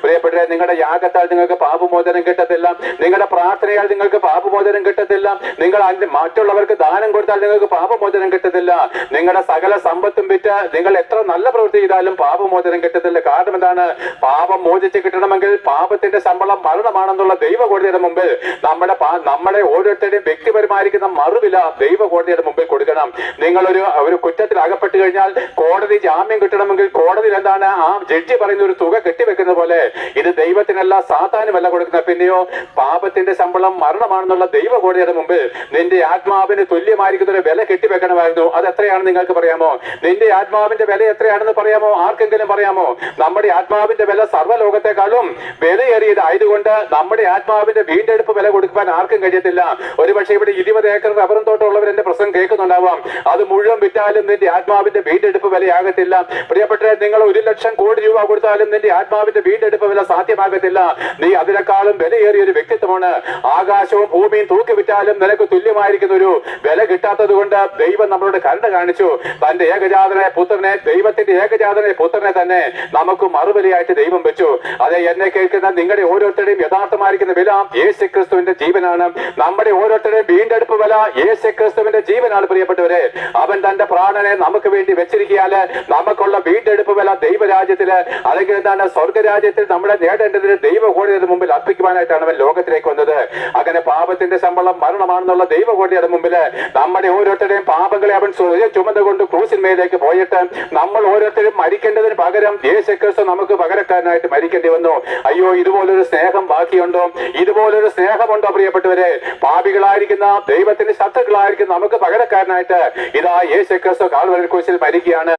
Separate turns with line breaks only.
പ്രിയപ്പെട്ടവരെ, നിങ്ങളുടെ യാഗത്താൽ നിങ്ങൾക്ക് പാപമോചനം കിട്ടത്തില്ല, നിങ്ങളുടെ പ്രാർത്ഥനയാൽ നിങ്ങൾക്ക് പാപമോചനം കിട്ടത്തില്ല, നിങ്ങൾ മറ്റുള്ളവർക്ക് ദാനം കൊടുത്താൽ നിങ്ങൾക്ക് പാപമോചനം കിട്ടത്തില്ല, നിങ്ങളുടെ സകല സമ്പത്തും വിറ്റ് നിങ്ങൾ എത്ര നല്ല പ്രവൃത്തി ചെയ്താലും പാപമോചനം കിട്ടത്തില്ല. കാരണം എന്താണ്? പാപം മോചിച്ച് കിട്ടണമെങ്കിൽ പാപത്തിന്റെ ശമ്പളം മരണമാണെന്നുള്ള ദൈവകോടതിയുടെ മുമ്പിൽ നമ്മുടെ ഓരോരുത്തരുടെയും വ്യക്തിപരമായിരിക്കുന്ന മറുവില ദൈവകോടതിയുടെ മുമ്പിൽ കൊടുക്കണം. നിങ്ങൾ ഒരു കുറ്റത്തിൽ അകപ്പെട്ടു കഴിഞ്ഞാൽ കോടതി ജാമ്യം കിട്ടണമെങ്കിൽ കോടതിയിൽ എന്താണ് ആ ജഡ്ജി പറയുന്ന ഒരു തുക കെട്ടിവെക്കുന്ന പോലെ ഇത് ദൈവത്തിനല്ല സാത്താനുമല്ല കൊടുക്കുന്നത്. പിന്നെയോ പാപത്തിന്റെ ശമ്പളം മരണമാണെന്നുള്ള ദൈവകോടതിയുടെ മുമ്പിൽ നിന്റെ ആത്മാവിന് തുല്യമായിരിക്കുന്ന ഒരു വില കെട്ടിവെക്കണമായിരുന്നു. അത് എത്രയാണെന്ന് നിങ്ങൾക്ക് പറയാമോ? നിന്റെ ആത്മാവിന്റെ വില എത്രയാണെന്ന് പറയാമോ? ആർക്കെങ്കിലും പറയാമോ? നമ്മുടെ ആത്മാവിന്റെ വില സർവ്വലോകത്തെക്കാളും വിലയേറിയത് ആയതുകൊണ്ട് നമ്മുടെ ആത്മാവിന്റെ വീണ്ടെടുപ്പ് വില കൊടുക്കാൻ ആർക്കും കഴിയത്തില്ല. ഒരുപക്ഷെ ഇവിടെ 20 ഏക്കർ റബ്ബറും തോട്ടമുള്ളവർ എന്റെ പ്രസംഗം കേൾക്കുന്നുണ്ടാവാം. അത് മുഴുവൻ വിറ്റാലും നിന്റെ ആത്മാവിന്റെ വീണ്ടെടുപ്പ് വിലയാകത്തില്ല. പ്രിയപ്പെട്ടവരെ, നിങ്ങൾ 1,00,000 കോടി രൂപ കൊടുത്താലും നിന്റെ ആത്മാവിന്റെ വീണ്ടെടുപ്പ് വില സാധ്യമാകത്തില്ല. നീ അതിനേക്കാളും വിലയേറിയ ഒരു വ്യക്തിത്വമാണ്. ആകാശവും ഭൂമിയും തൂക്കി വിറ്റാലും നിനക്ക് തുല്യമായിരിക്കുന്ന ഒരു വില കിട്ടാത്തത് കൊണ്ട് ദൈവം നമ്മളോട് കരുണ കാണിച്ചു. തന്റെ ഏകജാതനായ പുത്രനെ, ദൈവത്തിന്റെ ഏകജാതനായ പുത്രനെ തന്നെ നമുക്ക് മറുപടിയായിട്ട് ദൈവം വെച്ചു. അതെ, എന്നെ കേൾക്കുന്ന നിങ്ങളുടെ ഓരോരുത്തരുടെയും യഥാർത്ഥമായിരിക്കുന്ന വില യേശുക്രിസ്തുവിന്റെ ജീവനാണ്. നമ്മുടെ ഓരോരുത്തരുടെയും വീണ്ടെടുപ്പ് വില യേശുക്രിസ്തുവിന്റെ ജീവനാണ്. പ്രിയപ്പെട്ടവരെ, അവൻ തന്റെ പ്രാണനെ നമുക്ക് വേണ്ടി വെച്ചിരിക്കാല് നമുക്കുള്ള വീണ്ടെടുപ്പ് വില ദൈവരാജ്യത്തില് അല്ലെങ്കിൽ എന്താണ് സ്വർഗരാജ്യത്തിൽ നമ്മുടെ നേടേണ്ടതിന് ദൈവകോടതിയുടെ മുമ്പിൽ അർപ്പിക്കുവാനായിട്ടാണ് അവൻ ലോകത്തിലേക്ക് വന്നത്. അങ്ങനെ പാപത്തിന്റെ ശമ്പളം മരണമാണെന്നുള്ള ദൈവകോടതിയുടെ മുമ്പില് നമ്മുടെ ഓരോരുത്തരുടെയും പാപങ്ങളെ അവൻ ചുമന്നുകൊണ്ട് ക്രൂസിന്മേലേക്ക് പോയിട്ട് നമ്മൾ ഓരോരുത്തരും മരിക്കേണ്ടതിന് പകരം യേശുക്രിസ്തു നമുക്ക് പകരക്കാരനായിട്ട് മരിക്കേണ്ടി വന്നു. അയ്യോ, ഇതുപോലൊരു സ്നേഹം ബാക്കിയുണ്ടോ? ഇതുപോലൊരു സ്നേഹമുണ്ടോ? പ്രിയപ്പെട്ടവരെ, പാപികളായിരിക്കുന്ന ദൈവത്തിന്റെ ശത്രുക്കളായിരിക്കുന്ന നമുക്ക് പകരക്കാരനായിട്ട് ഇതാ യേശുക്രിസ്തു കാൽവരി ക്രൂശിൽ മരിക്കുകയാണ്.